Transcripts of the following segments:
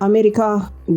አሜሪካ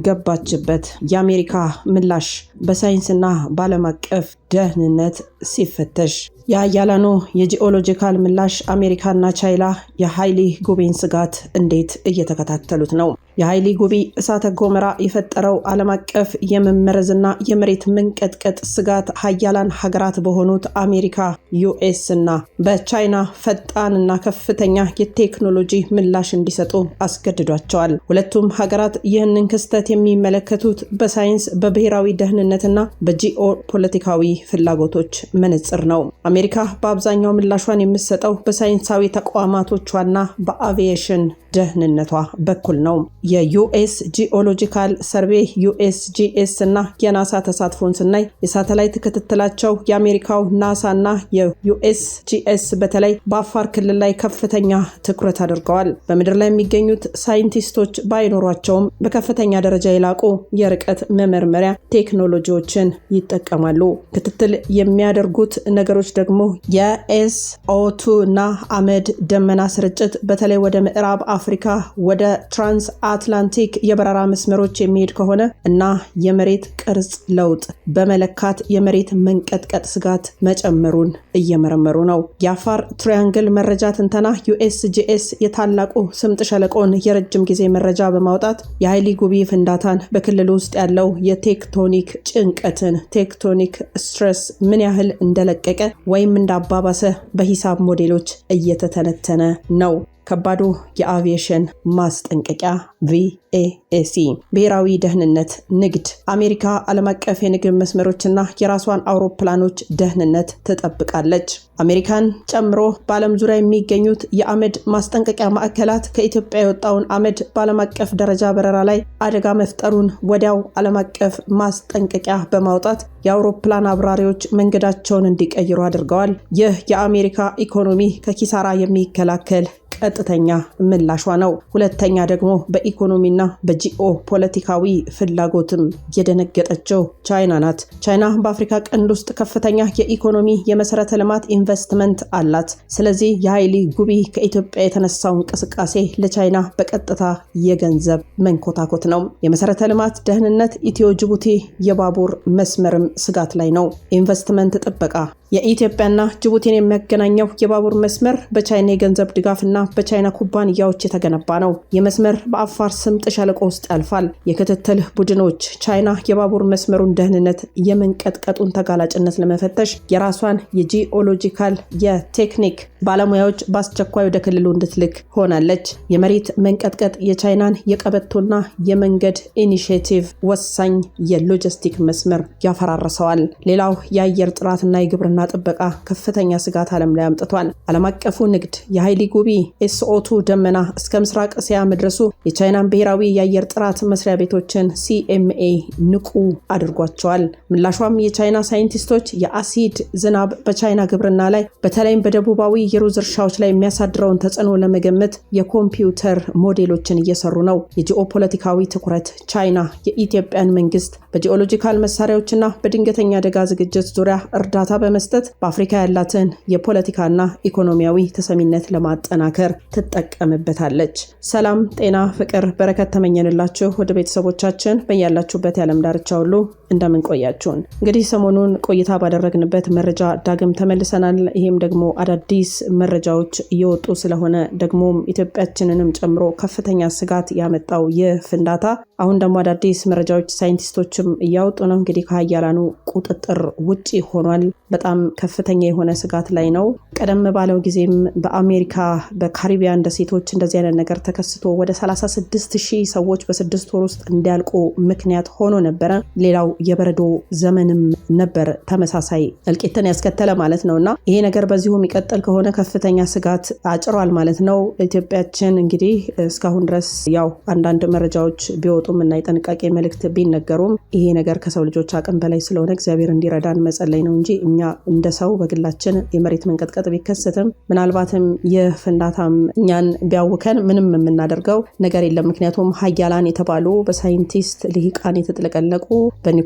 ገባችበት። የአሜሪካ ምላሽ በሳይንስና በዓለም አቀፍ ደህንነት ሲፈተሽ የአያላኑ የጂኦሎጂካል ምላሽ አሜሪካና ቻይና የሃይሊ ጉቢን ስጋት እንዴት እየተከታተሉት ነው? የሃይሊ ጉቢ እሳተ ገሞራ የፈጠረው ዓለም አቀፍ የመመረዝና የመሬት መንቀጥቀጥ ስጋት ሀያላን ሀገራት በሆኑት አሜሪካ፣ ዩኤስ እና በቻይና ፈጣንና ከፍተኛ የቴክኖሎጂ ምላሽ እንዲሰጡ አስገድዷቸዋል። ሁለቱም ሀገራት ይህንን ክስተት የሚመለከቱት በሳይንስ በብሔራዊ ደህንነትና በጂኦ ፖለቲካዊ ፍላጎቶች መነጽር ነው። አሜሪካ በአብዛኛው ምላሿን የምትሰጠው በሳይንሳዊ ተቋማቶቿና በአቪዬሽን ደህንነቷ በኩል ነው። የዩኤስ ጂኦሎጂካል ሰርቬይ USGS እና የናሳ ተሳትፎን ስናይ የሳተላይት ክትትላቸው የአሜሪካው ናሳ እና የUSGS በተለይ በአፋር ክልል ላይ ከፍተኛ ትኩረት አድርገዋል። በምድር ላይ የሚገኙት ሳይንቲስቶች ባይኖሯቸውም በከፍተኛ ደረጃ የላቁ የርቀት መመርመሪያ ቴክኖሎጂዎችን ይጠቀማሉ። ክትትል የሚያደርጉት ነገሮች ደግሞ የSO2 እና አመድ ደመና ስርጭት በተለይ ወደ ምዕራብ አፍሪካ ወደ ትራንስ አትላንቲክ የበረራ መስመሮች የሚሄድ ከሆነ እና የመሬት ቅርጽ ለውጥ በመለካት የመሬት መንቀጥቀጥ ስጋት መጨመሩን እየመረመሩ ነው። የአፋር ትሪያንግል መረጃ ትንተና USGS የታላቁ ስምጥ ሸለቆን የረጅም ጊዜ መረጃ በማውጣት የሃይሊ ጉቢ ፍንዳታን በክልል ውስጥ ያለው የቴክቶኒክ ጭንቀትን ቴክቶኒክ ስትሬስ ምን ያህል እንደለቀቀ ወይም እንዳባባሰ በሂሳብ ሞዴሎች እየተተነተነ ነው። ከባዱ የአቪዬሽን ማስጠንቀቂያ VAC ብሔራዊ ደህንነት ንግድ አሜሪካ ዓለም አቀፍ የንግድ መስመሮችና የራሷን አውሮፕላኖች ደህንነት ትጠብቃለች። አሜሪካን ጨምሮ በዓለም ዙሪያ የሚገኙት የአመድ ማስጠንቀቂያ ማዕከላት ከኢትዮጵያ የወጣውን አመድ በዓለም አቀፍ ደረጃ በረራ ላይ አደጋ መፍጠሩን ወዲያው ዓለም አቀፍ ማስጠንቀቂያ በማውጣት የአውሮፕላን አብራሪዎች መንገዳቸውን እንዲቀይሩ አድርገዋል። ይህ የአሜሪካ ኢኮኖሚ ከኪሳራ የሚከላከል ቀጥተኛ ምላሿ ነው። ሁለተኛ ደግሞ በኢኮኖሚና በጂኦ ፖለቲካዊ ፍላጎትም የደነገጠችው ቻይና ናት። ቻይና በአፍሪካ ቀንድ ውስጥ ከፍተኛ የኢኮኖሚ የመሰረተ ልማት ኢንቨስትመንት አላት። ስለዚህ የሃይሊ ጉቢ ከኢትዮጵያ የተነሳው እንቅስቃሴ ለቻይና በቀጥታ የገንዘብ መንኮታኮት ነው። የመሰረተ ልማት ደህንነት ኢትዮ ጅቡቲ የባቡር መስመርም ስጋት ላይ ነው። ኢንቨስትመንት ጥበቃ የኢትዮጵያና ጅቡቲን የሚያገናኘው የባቡር መስመር በቻይና የገንዘብ ድጋፍና በቻይና ኩባንያዎች የተገነባ ነው። የመስመር በአፋር ስምጥ ሸለቆ ውስጥ ያልፋል። የክትትል ቡድኖች ቻይና የባቡር መስመሩን ደህንነት የመንቀጥቀጡን ተጋላጭነት ለመፈተሽ የራሷን የጂኦሎጂካል የቴክኒክ ባለሙያዎች በአስቸኳይ ወደ ክልሉ እንድትልክ ሆናለች። የመሬት መንቀጥቀጥ የቻይናን የቀበቶና የመንገድ ኢኒሼቲቭ ወሳኝ የሎጂስቲክ መስመር ያፈራርሰዋል። ሌላው የአየር ጥራትና የግብርና ጥበቃ ከፍተኛ ስጋት ዓለም ላይ አምጥቷል። ዓለም አቀፉ ንግድ የሃይሊ ጉቢ SO2 ደመና እስከ ምስራቅ እስያ መድረሱ የቻይናን ብሔራዊ የአየር ጥራት መስሪያ ቤቶችን CMA ንቁ አድርጓቸዋል። ምላሿም የቻይና ሳይንቲስቶች የአሲድ ዝናብ በቻይና ግብርና ላይ በተለይም በደቡባዊ የሩዝ እርሻዎች ላይ የሚያሳድረውን ተጽዕኖ ለመገመት የኮምፒውተር ሞዴሎችን እየሰሩ ነው። የጂኦፖለቲካዊ ትኩረት ቻይና የኢትዮጵያን መንግስት በጂኦሎጂካል መሳሪያዎችና በድንገተኛ አደጋ ዝግጅት ዙሪያ እርዳታ በመስጠት በአፍሪካ ያላትን የፖለቲካና ኢኮኖሚያዊ ተሰሚነት ለማጠናከር ትጠቀምበታለች። ሰላም፣ ጤና፣ ፍቅር፣ በረከት ተመኘንላችሁ ወደ ቤተሰቦቻችን በያላችሁበት የዓለም ዳርቻ ሁሉ እንደምን ቆያችሁን። እንግዲህ ሰሞኑን ቆይታ ባደረግንበት መረጃ ዳግም ተመልሰናል። ይሄም ደግሞ አዳዲስ መረጃዎች እየወጡ ስለሆነ ደግሞም ኢትዮጵያችንንም ጨምሮ ከፍተኛ ስጋት ያመጣው ይህ ፍንዳታ አሁን ደግሞ አዳዲስ መረጃዎች ሳይንቲስቶችም እያወጡ ነው። እንግዲህ ከሀያላኑ ቁጥጥር ውጪ ሆኗል። በጣም ከፍተኛ የሆነ ስጋት ላይ ነው። ቀደም ባለው ጊዜም በአሜሪካ በካሪቢያን ደሴቶች እንደዚህ አይነት ነገር ተከስቶ ወደ 36,000 ሰዎች በ6 ወር ውስጥ እንዲያልቁ ምክንያት ሆኖ ነበረ። ሌላው የበረዶ ዘመንም ነበር ተመሳሳይ እልቂትን ያስከተለ ማለት ነውና ይሄ ነገር በዚሁ የሚቀጥል ከሆነ ከፍተኛ ስጋት አጭሯል ማለት ነው። ኢትዮጵያችን እንግዲህ እስካሁን ድረስ ያው አንዳንድ መረጃዎች ቢወጡም እና የጥንቃቄ መልእክት ቢነገሩም ይሄ ነገር ከሰው ልጆች አቅም በላይ ስለሆነ እግዚአብሔር እንዲረዳን መጸለይ ነው እንጂ እኛ እንደ ሰው በግላችን የመሬት መንቀጥቀጥ ቢከሰትም ምናልባትም የፍንዳታም እኛን ቢያውከን ምንም የምናደርገው ነገር የለም። ምክንያቱም ሀያላን የተባሉ በሳይንቲስት ልሂቃን የተጥለቀለቁ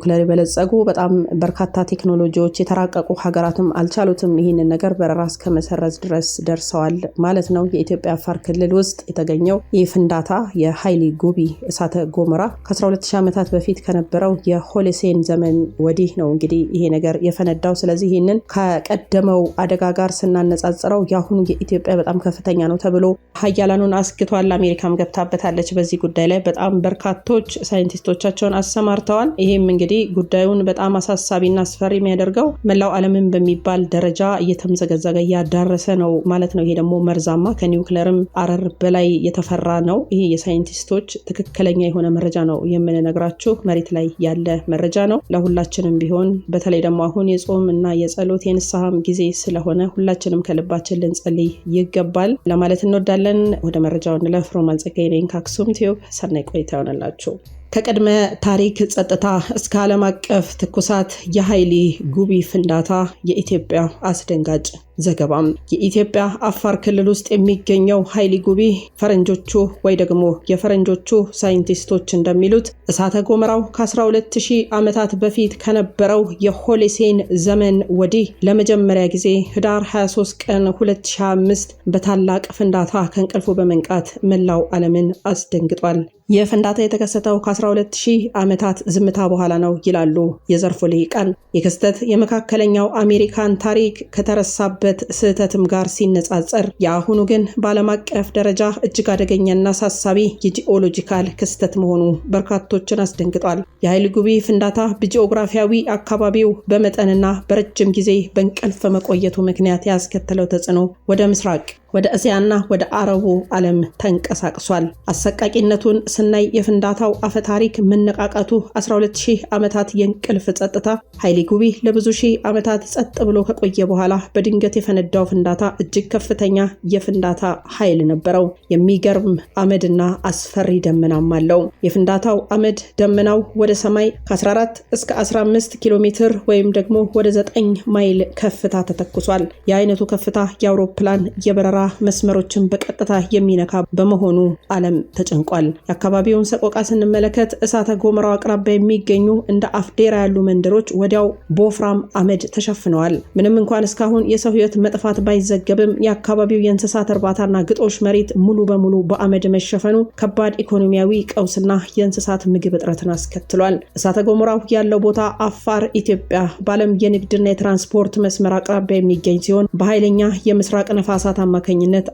በኒውክሌር የበለጸጉ በጣም በርካታ ቴክኖሎጂዎች የተራቀቁ ሀገራትም አልቻሉትም። ይህንን ነገር በረራ እስከ መሰረዝ ድረስ ደርሰዋል ማለት ነው። የኢትዮጵያ አፋር ክልል ውስጥ የተገኘው ይህ ፍንዳታ የሃይሊ ጉቢ እሳተ ገሞራ ከ12000 ዓመታት በፊት ከነበረው የሆሎሴን ዘመን ወዲህ ነው እንግዲህ ይሄ ነገር የፈነዳው። ስለዚህ ይህንን ከቀደመው አደጋ ጋር ስናነጻጽረው የአሁኑ የኢትዮጵያ በጣም ከፍተኛ ነው ተብሎ ሀያላኑን አስግቷል። አሜሪካም ገብታበታለች በዚህ ጉዳይ ላይ በጣም በርካቶች ሳይንቲስቶቻቸውን አሰማርተዋል። ይሄም እንግዲህ ጉዳዩን በጣም አሳሳቢና አስፈሪ የሚያደርገው መላው ዓለምን በሚባል ደረጃ እየተምዘገዘገ እያዳረሰ ነው ማለት ነው። ይሄ ደግሞ መርዛማ ከኒውክሌርም አረር በላይ የተፈራ ነው። ይሄ የሳይንቲስቶች ትክክለኛ የሆነ መረጃ ነው የምንነግራችሁ፣ መሬት ላይ ያለ መረጃ ነው። ለሁላችንም ቢሆን በተለይ ደግሞ አሁን የጾም እና የጸሎት የንስሐም ጊዜ ስለሆነ ሁላችንም ከልባችን ልንጸልይ ይገባል ለማለት እንወዳለን። ወደ መረጃው እንለፍ። ሮማን ጸጋዬ ነኝ ከአክሱም ቲዩብ። ሰናይ ቆይታ ይሆንላችሁ። ከቅድመ ታሪክ ጸጥታ እስከ ዓለም አቀፍ ትኩሳት የሃይሊ ጉቢ ፍንዳታ የኢትዮጵያ አስደንጋጭ ዘገባም። የኢትዮጵያ አፋር ክልል ውስጥ የሚገኘው ሃይሊ ጉቢ ፈረንጆቹ ወይ ደግሞ የፈረንጆቹ ሳይንቲስቶች እንደሚሉት እሳተ ገሞራው ከ12000 ዓመታት በፊት ከነበረው የሆሎሴን ዘመን ወዲህ ለመጀመሪያ ጊዜ ህዳር 23 ቀን 2005 በታላቅ ፍንዳታ ከእንቅልፉ በመንቃት መላው ዓለምን አስደንግጧል። የፍንዳታ የተከሰተው ከ12000 ዓመታት ዝምታ በኋላ ነው ይላሉ የዘርፉ ልሂቃን። የክስተት የመካከለኛው አሜሪካን ታሪክ ከተረሳበት ስህተትም ጋር ሲነጻጸር የአሁኑ ግን በዓለም አቀፍ ደረጃ እጅግ አደገኛና አሳሳቢ የጂኦሎጂካል ክስተት መሆኑ በርካቶችን አስደንግጧል። የሃይሊ ጉቢ ፍንዳታ በጂኦግራፊያዊ አካባቢው በመጠንና በረጅም ጊዜ በእንቅልፍ መቆየቱ ምክንያት ያስከተለው ተጽዕኖ ወደ ምስራቅ፣ ወደ እስያና ወደ አረቡ ዓለም ተንቀሳቅሷል። አሰቃቂነቱን ስናይ የፍንዳታው አፈታሪክ መነቃቃቱ 12000 ዓመታት የእንቅልፍ ጸጥታ ሃይሊ ጉቢ ለብዙ ሺህ ዓመታት ጸጥ ብሎ ከቆየ በኋላ በድንገት የፈነዳው ፍንዳታ እጅግ ከፍተኛ የፍንዳታ ኃይል ነበረው። የሚገርም አመድና አስፈሪ ደመናም አለው። የፍንዳታው አመድ ደመናው ወደ ሰማይ ከ14 እስከ 15 ኪሎ ሜትር ወይም ደግሞ ወደ 9 ማይል ከፍታ ተተኩሷል። የአይነቱ ከፍታ የአውሮፕላን የበረራ መስመሮችን በቀጥታ የሚነካ በመሆኑ ዓለም ተጨንቋል። የአካባቢውን ሰቆቃ ስንመለከት እሳተ ገሞራው አቅራቢያ የሚገኙ እንደ አፍዴራ ያሉ መንደሮች ወዲያው በወፍራም አመድ ተሸፍነዋል። ምንም እንኳን እስካሁን የሰው ሕይወት መጥፋት ባይዘገብም የአካባቢው የእንስሳት እርባታና ግጦሽ መሬት ሙሉ በሙሉ በአመድ መሸፈኑ ከባድ ኢኮኖሚያዊ ቀውስና የእንስሳት ምግብ እጥረትን አስከትሏል። እሳተ ገሞራው ያለው ቦታ አፋር ኢትዮጵያ በዓለም የንግድና የትራንስፖርት መስመር አቅራቢያ የሚገኝ ሲሆን በኃይለኛ የምስራቅ ነፋሳት አማካኝነት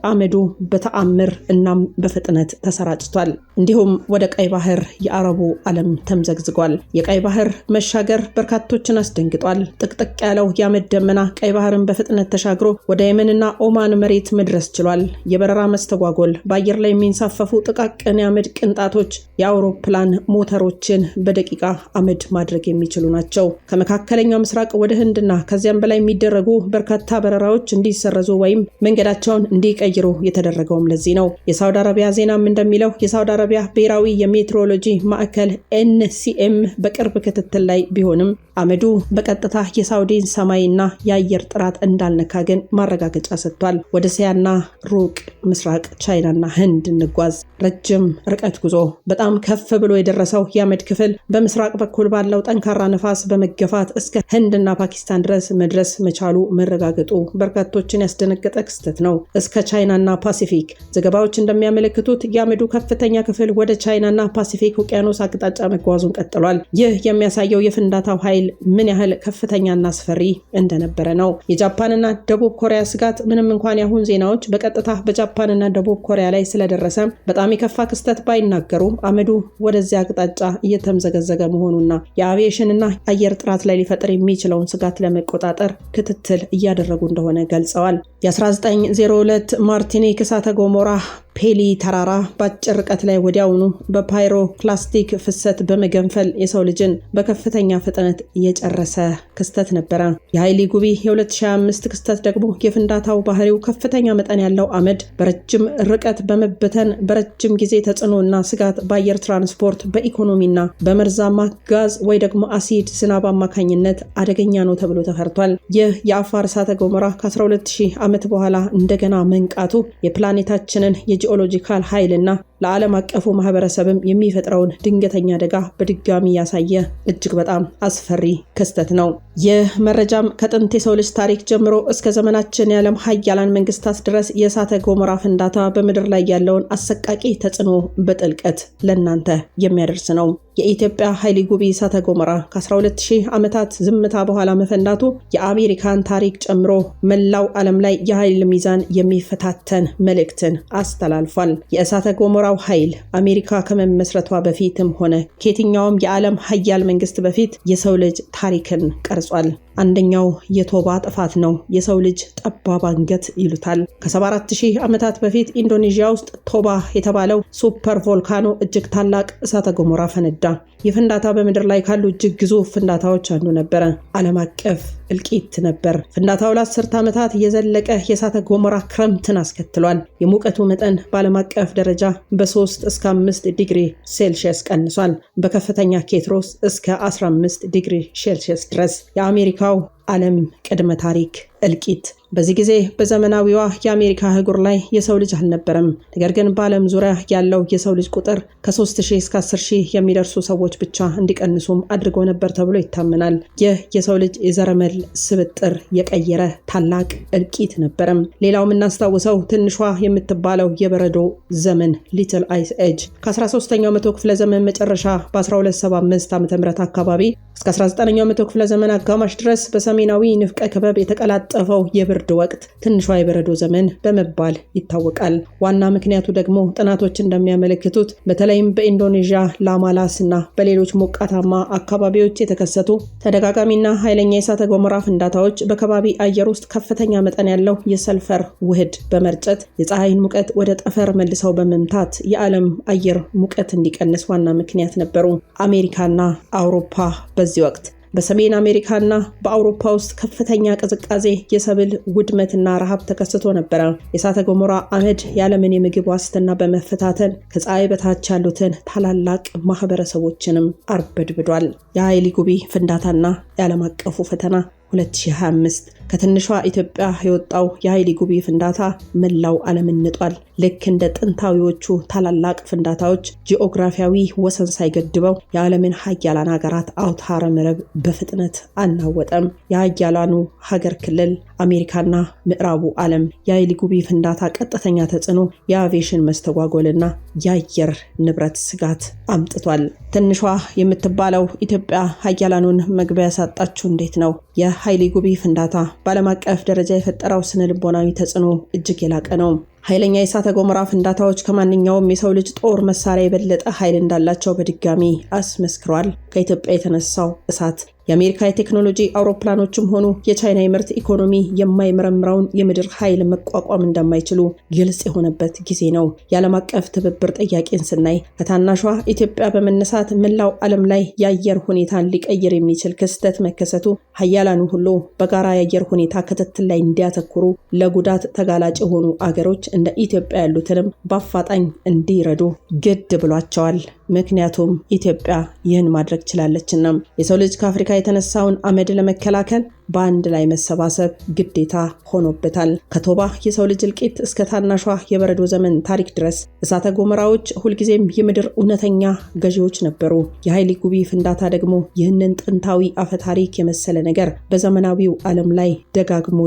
አመዱ በተአምር እናም በፍጥነት ተሰራጭቷል። እንዲሁም ወደ ቀይ ባህር የአረቡ ዓለም ተምዘግዝጓል። የቀይ ባህር መሻገር በርካቶችን አስደንግጧል። ጥቅጥቅ ያለው የአመድ ደመና ቀይ ባህርን በፍጥነት ተሻግሮ ወደ የመንና ኦማን መሬት መድረስ ችሏል። የበረራ መስተጓጎል፣ በአየር ላይ የሚንሳፈፉ ጥቃቅን የአመድ ቅንጣቶች የአውሮፕላን ሞተሮችን በደቂቃ አመድ ማድረግ የሚችሉ ናቸው። ከመካከለኛው ምስራቅ ወደ ህንድና ከዚያም በላይ የሚደረጉ በርካታ በረራዎች እንዲሰረዙ ወይም መንገዳቸውን እንዲቀይሩ የተደረገውም ለዚህ ነው። የሳውዲ አረቢያ ዜናም እንደሚለው የሳውዲ አረቢያ ብሔራዊ የሜትሮሎጂ ማዕከል NCM በቅርብ ክትትል ላይ ቢሆንም አመዱ በቀጥታ የሳውዲን ሰማይና የአየር ጥራት እንዳልነካ ግን ማረጋገጫ ሰጥቷል። ወደ እስያና ሩቅ ምስራቅ ቻይናና ህንድ እንጓዝ። ረጅም ርቀት ጉዞ በጣም ከፍ ብሎ የደረሰው የአመድ ክፍል በምስራቅ በኩል ባለው ጠንካራ ነፋስ በመገፋት እስከ ህንድና ፓኪስታን ድረስ መድረስ መቻሉ መረጋገጡ በርካቶችን ያስደነገጠ ክስተት ነው። እስከ ቻይናና ፓሲፊክ ዘገባዎች እንደሚያመለክቱት የአመዱ ከፍተኛ ክፍል ወደ ቻይናና ፓሲፊክ ውቅያኖስ አቅጣጫ መጓዙን ቀጥሏል። ይህ የሚያሳየው የፍንዳታው ኃይል ምን ያህል ከፍተኛና አስፈሪ እንደነበረ ነው። የጃፓንና ደቡብ ኮሪያ ስጋት ምንም እንኳን ያሁን ዜናዎች በቀጥታ በጃፓንና ደቡብ ኮሪያ ላይ ስለደረሰ በጣም የከፋ ክስተት ባይናገሩም አመዱ ወደዚያ አቅጣጫ እየተምዘገዘገ መሆኑና የአቪዬሽንና አየር ጥራት ላይ ሊፈጠር የሚችለውን ስጋት ለመቆጣጠር ክትትል እያደረጉ እንደሆነ ገልጸዋል። የ1902 ማርቲኒክ እሳተ ገሞራ ፔሊ ተራራ በአጭር ርቀት ላይ ወዲያውኑ በፓይሮክላስቲክ ፍሰት በመገንፈል የሰው ልጅን በከፍተኛ ፍጥነት የጨረሰ ክስተት ነበረ። የሃይሊ ጉቢ የ2025 ክስተት ደግሞ የፍንዳታው ባህሪው ከፍተኛ መጠን ያለው አመድ በረጅም ርቀት በመበተን በረጅም ጊዜ ተጽዕኖና ስጋት በአየር ትራንስፖርት፣ በኢኮኖሚና በመርዛማ ጋዝ ወይ ደግሞ አሲድ ዝናብ አማካኝነት አደገኛ ነው ተብሎ ተፈርቷል። ይህ የአፋር እሳተ ገሞራ ከ12000 ዓመት በኋላ እንደገና መንቃቱ የፕላኔታችንን የጂኦሎጂካል ኃይልና ለዓለም አቀፉ ማህበረሰብም የሚፈጥረውን ድንገተኛ አደጋ በድጋሚ ያሳየ እጅግ በጣም አስፈሪ ክስተት ነው። ይህ መረጃም ከጥንት የሰው ልጅ ታሪክ ጀምሮ እስከ ዘመናችን የዓለም ሀያላን መንግስታት ድረስ የእሳተ ገሞራ ፍንዳታ በምድር ላይ ያለውን አሰቃቂ ተጽዕኖ በጥልቀት ለእናንተ የሚያደርስ ነው። የኢትዮጵያ ኃይሊ ጉቢ እሳተ ገሞራ ከ12000 ዓመታት ዝምታ በኋላ መፈንዳቱ የአሜሪካን ታሪክ ጨምሮ መላው ዓለም ላይ የኃይል ሚዛን የሚፈታተን መልእክትን አስተላልፏል። የእሳተ ገሞራው ኃይል አሜሪካ ከመመስረቷ በፊትም ሆነ ከየትኛውም የዓለም ሀያል መንግስት በፊት የሰው ልጅ ታሪክን ቀርጿል። አንደኛው የቶባ ጥፋት ነው። የሰው ልጅ ጠባብ አንገት ይሉታል። ከ74000 ዓመታት በፊት ኢንዶኔዥያ ውስጥ ቶባ የተባለው ሱፐር ቮልካኖ እጅግ ታላቅ እሳተ ገሞራ ፈነዳ። ይህ ፍንዳታ በምድር ላይ ካሉ እጅግ ግዙፍ ፍንዳታዎች አንዱ ነበረ። ዓለም አቀፍ እልቂት ነበር። ፍንዳታው ለ10 ዓመታት የዘለቀ የእሳተ ገሞራ ክረምትን አስከትሏል። የሙቀቱ መጠን በዓለም አቀፍ ደረጃ በ3 እስከ 5 ዲግሪ ሴልሺየስ ቀንሷል። በከፍተኛ ኬትሮስ እስከ 15 ዲግሪ ሴልሺየስ ድረስ። የአሜሪካው ዓለም ቅድመ ታሪክ እልቂት። በዚህ ጊዜ በዘመናዊዋ የአሜሪካ አህጉር ላይ የሰው ልጅ አልነበረም። ነገር ግን በዓለም ዙሪያ ያለው የሰው ልጅ ቁጥር ከ3000 እስከ 10000 የሚደርሱ ሰዎች ብቻ እንዲቀንሱም አድርጎ ነበር ተብሎ ይታመናል። ይህ የሰው ልጅ የዘረመል ስብጥር የቀየረ ታላቅ እልቂት ነበርም። ሌላው የምናስታውሰው ትንሿ የምትባለው የበረዶ ዘመን ሊትል አይስ ኤጅ ከ13ኛው መቶ ክፍለ ዘመን መጨረሻ በ1275 ዓ.ም አካባቢ እስከ 19ኛው መቶ ክፍለ ዘመን አጋማሽ ድረስ በሰሜናዊ ንፍቀ ክበብ የተቀላጠፈው የብርድ ወቅት ትንሿ የበረዶ ዘመን በመባል ይታወቃል። ዋና ምክንያቱ ደግሞ ጥናቶች እንደሚያመለክቱት በተለይም በኢንዶኔዥያ ላማላስ እና በሌሎች ሞቃታማ አካባቢዎች የተከሰቱ ተደጋጋሚና ኃይለኛ የእሳተ ገሞራ ፍንዳታዎች በከባቢ አየር ውስጥ ከፍተኛ መጠን ያለው የሰልፈር ውህድ በመርጨት የፀሐይን ሙቀት ወደ ጠፈር መልሰው በመምታት የዓለም አየር ሙቀት እንዲቀንስ ዋና ምክንያት ነበሩ። አሜሪካና አውሮፓ በዚህ ወቅት በሰሜን አሜሪካና በአውሮፓ ውስጥ ከፍተኛ ቅዝቃዜ፣ የሰብል ውድመትና ረሃብ ተከስቶ ነበር። የእሳተ ገሞራ አመድ የዓለምን የምግብ ዋስትና በመፈታተን ከፀሐይ በታች ያሉትን ታላላቅ ማህበረሰቦችንም አርበድብዷል። የኃይሊ ጉቢ ፍንዳታና የዓለም አቀፉ ፈተና 2025 ከትንሿ ኢትዮጵያ የወጣው የኃይሊ ጉቢ ፍንዳታ መላው ዓለምን ንጧል። ልክ እንደ ጥንታዊዎቹ ታላላቅ ፍንዳታዎች ጂኦግራፊያዊ ወሰን ሳይገድበው የዓለምን ሀያላን ሀገራት አውታረ መረብ በፍጥነት አናወጠም። የሀያላኑ ሀገር ክልል አሜሪካና ምዕራቡ ዓለም የኃይሊ ጉቢ ፍንዳታ ቀጥተኛ ተጽዕኖ የአቪዬሽን መስተጓጎልና የአየር ንብረት ስጋት አምጥቷል። ትንሿ የምትባለው ኢትዮጵያ ሀያላኑን መግቢያ ያሳጣችው እንዴት ነው? የኃይሊ ጉቢ ፍንዳታ በዓለም አቀፍ ደረጃ የፈጠረው ስነ ልቦናዊ ተጽዕኖ እጅግ የላቀ ነው። ኃይለኛ የእሳተ ገሞራ ፍንዳታዎች ከማንኛውም የሰው ልጅ ጦር መሳሪያ የበለጠ ኃይል እንዳላቸው በድጋሚ አስመስክሯል። ከኢትዮጵያ የተነሳው እሳት የአሜሪካ የቴክኖሎጂ አውሮፕላኖችም ሆኑ የቻይና የምርት ኢኮኖሚ የማይመረምረውን የምድር ኃይል መቋቋም እንደማይችሉ ግልጽ የሆነበት ጊዜ ነው። የዓለም አቀፍ ትብብር ጥያቄን ስናይ ከታናሿ ኢትዮጵያ በመነሳት መላው ዓለም ላይ የአየር ሁኔታን ሊቀይር የሚችል ክስተት መከሰቱ ሀያላኑ ሁሉ በጋራ የአየር ሁኔታ ክትትል ላይ እንዲያተኩሩ፣ ለጉዳት ተጋላጭ የሆኑ አገሮች እንደ ኢትዮጵያ ያሉትንም በአፋጣኝ እንዲረዱ ግድ ብሏቸዋል። ምክንያቱም ኢትዮጵያ ይህን ማድረግ ችላለችና። የሰው ልጅ ከአፍሪካ የተነሳውን አመድ ለመከላከል በአንድ ላይ መሰባሰብ ግዴታ ሆኖበታል። ከቶባ የሰው ልጅ እልቂት እስከ ታናሿ የበረዶ ዘመን ታሪክ ድረስ እሳተ ገሞራዎች ሁልጊዜም የምድር እውነተኛ ገዢዎች ነበሩ። የኃይሊ ጉቢ ፍንዳታ ደግሞ ይህንን ጥንታዊ አፈ ታሪክ የመሰለ ነገር በዘመናዊው ዓለም ላይ ደጋግሞ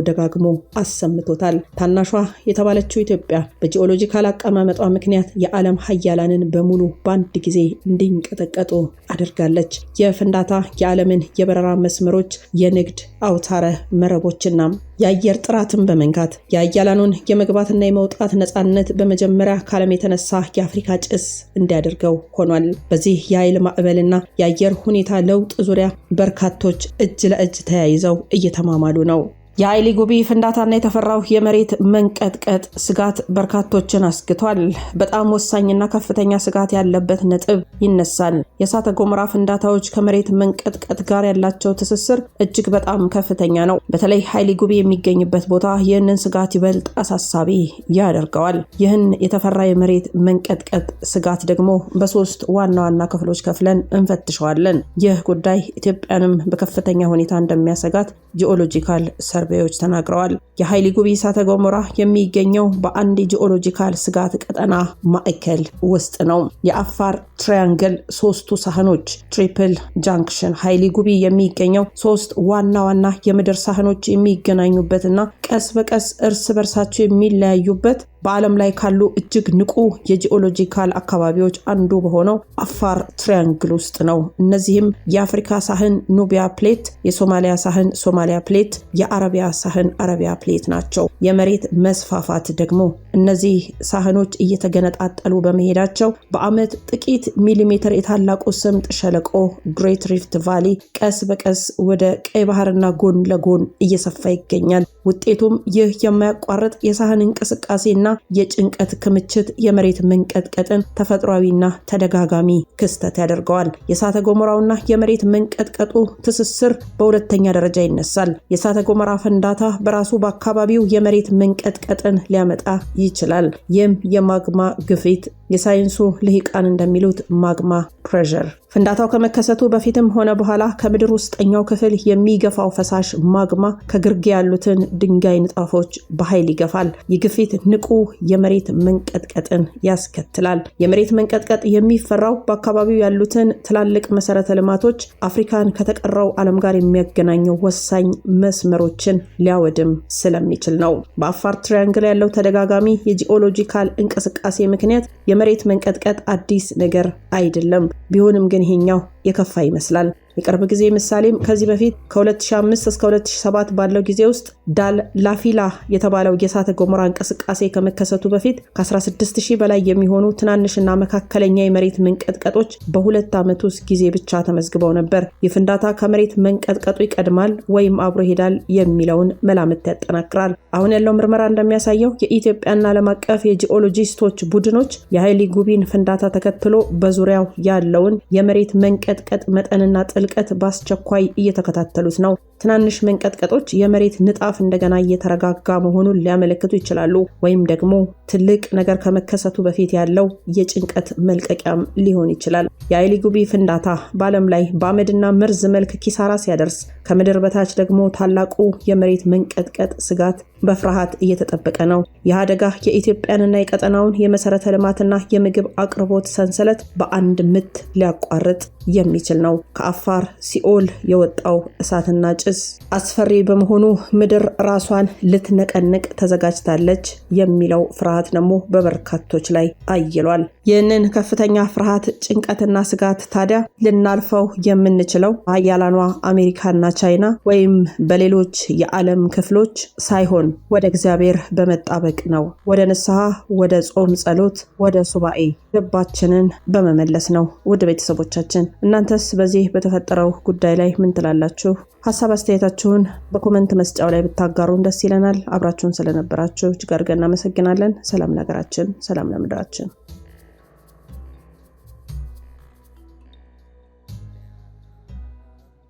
አሰምቶታል። ታናሿ የተባለችው ኢትዮጵያ በጂኦሎጂካል አቀማመጧ ምክንያት የዓለም ሀያላንን በሙሉ በአንድ ጊዜ እንዲንቀጠቀጡ አድርጋለች። የፍንዳታ የዓለምን የበረራ መስመሮች፣ የንግድ አውታረ መረቦችና የአየር ጥራትን በመንካት የሀያላኑን የመግባትና የመውጣት ነፃነት በመጀመሪያ ከዓለም የተነሳ የአፍሪካ ጭስ እንዲያደርገው ሆኗል። በዚህ የኃይል ማዕበልና የአየር ሁኔታ ለውጥ ዙሪያ በርካቶች እጅ ለእጅ ተያይዘው እየተማማሉ ነው። የኃይሊ ጉቢ ፍንዳታና የተፈራው የመሬት መንቀጥቀጥ ስጋት በርካቶችን አስግቷል። በጣም ወሳኝና ከፍተኛ ስጋት ያለበት ነጥብ ይነሳል። የእሳተ ገሞራ ፍንዳታዎች ከመሬት መንቀጥቀጥ ጋር ያላቸው ትስስር እጅግ በጣም ከፍተኛ ነው። በተለይ ኃይሊ ጉቢ የሚገኝበት ቦታ ይህንን ስጋት ይበልጥ አሳሳቢ ያደርገዋል። ይህን የተፈራ የመሬት መንቀጥቀጥ ስጋት ደግሞ በሶስት ዋና ዋና ክፍሎች ከፍለን እንፈትሸዋለን። ይህ ጉዳይ ኢትዮጵያንም በከፍተኛ ሁኔታ እንደሚያሰጋት ጂኦሎጂካል ተርቢዎች ተናግረዋል። የኃይሊ ጉቢ እሳተ ገሞራ የሚገኘው በአንድ ጂኦሎጂካል ስጋት ቀጠና ማዕከል ውስጥ ነው። የአፋር ትራያንግል ሶስቱ ሳህኖች ትሪፕል ጃንክሽን ኃይሊ ጉቢ የሚገኘው ሶስት ዋና ዋና የምድር ሳህኖች የሚገናኙበትና ቀስ በቀስ እርስ በርሳቸው የሚለያዩበት በዓለም ላይ ካሉ እጅግ ንቁ የጂኦሎጂካል አካባቢዎች አንዱ በሆነው አፋር ትራያንግል ውስጥ ነው። እነዚህም የአፍሪካ ሳህን ኑቢያ ፕሌት፣ የሶማሊያ ሳህን ሶማሊያ ፕሌት፣ የአረቢያ ሳህን አረቢያ ፕሌት ናቸው። የመሬት መስፋፋት ደግሞ እነዚህ ሳህኖች እየተገነጣጠሉ በመሄዳቸው በአመት ጥቂት ሚሊሜትር የታላቁ ስምጥ ሸለቆ ግሬት ሪፍት ቫሊ ቀስ በቀስ ወደ ቀይ ባህርና ጎን ለጎን እየሰፋ ይገኛል። ውጤቱም ይህ የማያቋርጥ የሳህን እንቅስቃሴና የጭንቀት ክምችት የመሬት መንቀጥቀጥን ተፈጥሯዊና ተደጋጋሚ ክስተት ያደርገዋል። የእሳተ ገሞራውና የመሬት መንቀጥቀጡ ትስስር በሁለተኛ ደረጃ ይነሳል። የእሳተ ገሞራ ፍንዳታ በራሱ በአካባቢው የመሬት መንቀጥቀጥን ሊያመጣ ይችላል። ይህም የማግማ ግፊት፣ የሳይንሱ ልሂቃን እንደሚሉት ማግማ ፕሬሸር። ፍንዳታው ከመከሰቱ በፊትም ሆነ በኋላ ከምድር ውስጠኛው ክፍል የሚገፋው ፈሳሽ ማግማ ከግርጌ ያሉትን ድንጋይ ንጣፎች በኃይል ይገፋል። የግፊት ንቁ የመሬት መንቀጥቀጥን ያስከትላል። የመሬት መንቀጥቀጥ የሚፈራው በአካባቢው ያሉትን ትላልቅ መሰረተ ልማቶች አፍሪካን ከተቀረው ዓለም ጋር የሚያገናኘው ወሳኝ መስመሮችን ሊያወድም ስለሚችል ነው። በአፋር ትራያንግል ያለው ተደጋጋሚ የጂኦሎጂካል እንቅስቃሴ ምክንያት የመሬት መንቀጥቀጥ አዲስ ነገር አይደለም። ቢሆንም ግን ይሄኛው የከፋ ይመስላል። የቅርብ ጊዜ ምሳሌም ከዚህ በፊት ከ2005 እስከ 2007 ባለው ጊዜ ውስጥ ዳል ላፊላ የተባለው የእሳተ ገሞራ እንቅስቃሴ ከመከሰቱ በፊት ከ16000 በላይ የሚሆኑ ትናንሽና መካከለኛ የመሬት መንቀጥቀጦች በሁለት ዓመት ውስጥ ጊዜ ብቻ ተመዝግበው ነበር። የፍንዳታ ከመሬት መንቀጥቀጡ ይቀድማል ወይም አብሮ ይሄዳል የሚለውን መላምት ያጠናክራል። አሁን ያለው ምርመራ እንደሚያሳየው የኢትዮጵያና ዓለም አቀፍ የጂኦሎጂስቶች ቡድኖች የኃይሊ ጉቢን ፍንዳታ ተከትሎ በዙሪያው ያለውን የመሬት መንቀጥቀጥ መጠንና ጥልቀት በአስቸኳይ እየተከታተሉት ነው። ትናንሽ መንቀጥቀጦች የመሬት ንጣፍ እንደገና እየተረጋጋ መሆኑን ሊያመለክቱ ይችላሉ፣ ወይም ደግሞ ትልቅ ነገር ከመከሰቱ በፊት ያለው የጭንቀት መልቀቂያም ሊሆን ይችላል። የኃይሊ ጉቢ ፍንዳታ በዓለም ላይ በአመድና መርዝ መልክ ኪሳራ ሲያደርስ፣ ከምድር በታች ደግሞ ታላቁ የመሬት መንቀጥቀጥ ስጋት በፍርሃት እየተጠበቀ ነው። ይህ አደጋ የኢትዮጵያንና የቀጠናውን የመሰረተ ልማትና የምግብ አቅርቦት ሰንሰለት በአንድ ምት ሊያቋርጥ የሚችል ነው። ከአፋር ሲኦል የወጣው እሳትና ጭስ አስፈሪ በመሆኑ ምድር ራሷን ልትነቀንቅ ተዘጋጅታለች የሚለው ፍርሃት ደግሞ በበርካቶች ላይ አይሏል። ይህንን ከፍተኛ ፍርሃት፣ ጭንቀትና ስጋት ታዲያ ልናልፈው የምንችለው ሀያላኗ አሜሪካና ቻይና ወይም በሌሎች የዓለም ክፍሎች ሳይሆን ወደ እግዚአብሔር በመጣበቅ ነው። ወደ ንስሐ፣ ወደ ጾም ጸሎት፣ ወደ ሱባኤ ልባችንን በመመለስ ነው። ውድ ቤተሰቦቻችን እናንተስ በዚህ በተፈጠረው ጉዳይ ላይ ምን ትላላችሁ? ሐሳብ አስተያየታችሁን በኮሜንት መስጫው ላይ ብታጋሩን ደስ ይለናል። አብራችሁን ስለነበራችሁ እጅግ አድርገን እናመሰግናለን። ሰላም ለሀገራችን፣ ሰላም ለምድራችን።